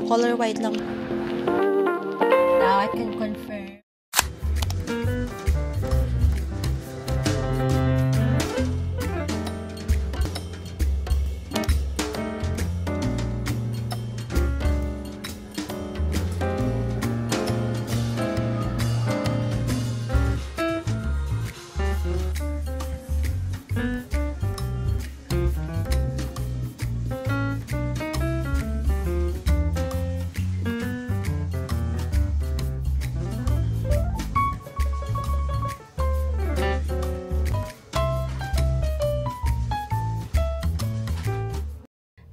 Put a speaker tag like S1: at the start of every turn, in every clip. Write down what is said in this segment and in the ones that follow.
S1: color white lang. Now I can confirm.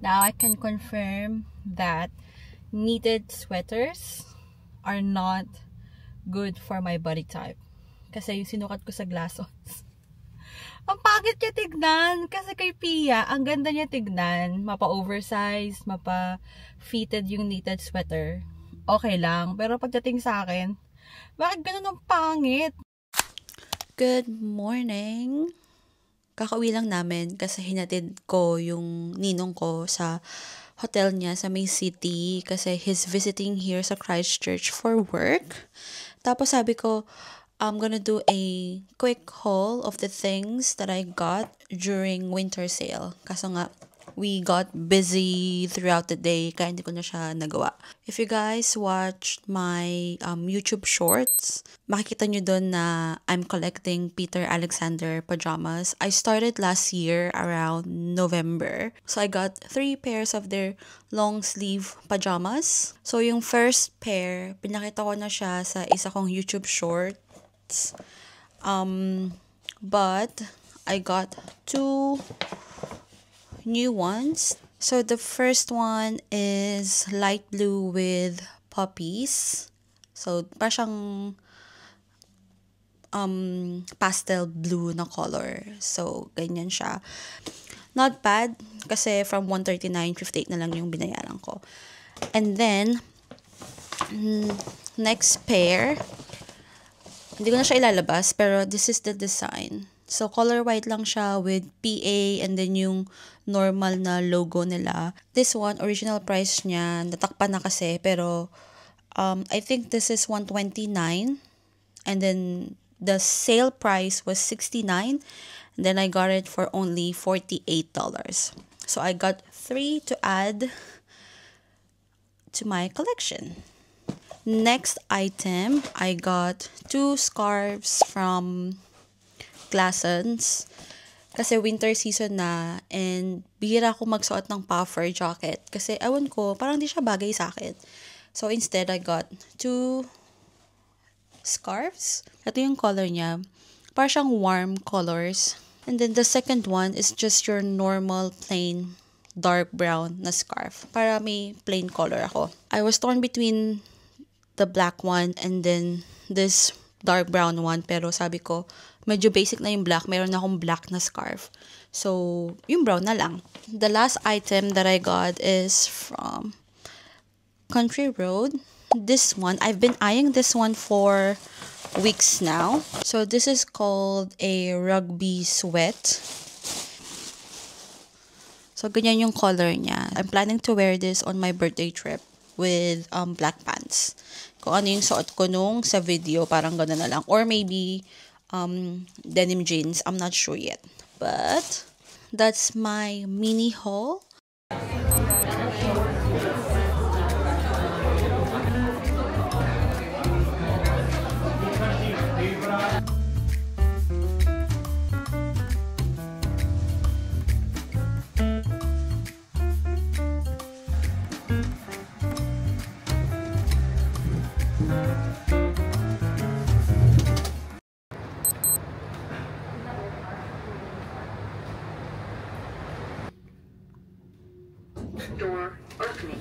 S1: Now I can confirm that knitted sweaters are not good for my body type. Kasi yung sinukat ko sa Glassons, ang pangit niya tignan. Kasi kay Pia, ang ganda niya tignan. Mapa-oversized, mapa-fitted yung knitted sweater. Okay lang. Pero pagdating sa akin, bakit ganun ang pangit? Good morning. Kakauwi lang namin kasi hinatid ko yung ninong ko sa hotel niya sa May City kasi he's visiting here sa Christchurch for work. Tapos sabi ko, I'm gonna do a quick haul of the things that I got during winter sale. Kaso nga, we got busy throughout the day kaya hindi ko na siya nagawa. If you guys watched my YouTube shorts, makikita nyo doon na I'm collecting Peter Alexander pajamas. I started last year around November. So I got 3 pairs of their long sleeve pajamas. So yung first pair, pinakita ko na siya sa isa kong YouTube shorts. But I got 2 new ones. So the first one is light blue with poppies. So parang pastel blue na color. So ganyan siya. Not bad kasi from 139.58 na lang yung binayaran ko. And then next pair, hindi ko na siya ilalabas pero this is the design. So, color white lang siya with PA and then yung normal na logo nila. This one, original price niya, natakpan na kasi, pero I think this is $129. And then, the sale price was $69. And then, I got it for only $48. So, I got 3 to add to my collection. Next item, I got 2 scarves from Glassons. Kasi winter season na and bihira ako magsuot ng puffer jacket. Kasi ewan ko, parang di siya bagay sa akin. So instead, I got 2 scarves. Ito yung color niya. Parang siyang warm colors. And then the second one is just your normal plain dark brown na scarf. Para may plain color ako. I was torn between the black one and then this dark brown one. Pero sabi ko, medyo basic na yung black. Meron na akong black na scarf. So, yung brown na lang. The last item that I got is from Country Road. This one, I've been eyeing this one for weeks now. So, this is called a rugby sweat. So, ganyan yung color niya. I'm planning to wear this on my birthday trip with black pants. Kung ano yung suot ko nung sa video, parang gano'n na lang. Or maybe denim jeans. I'm not sure yet. But that's my mini haul.
S2: Door opening.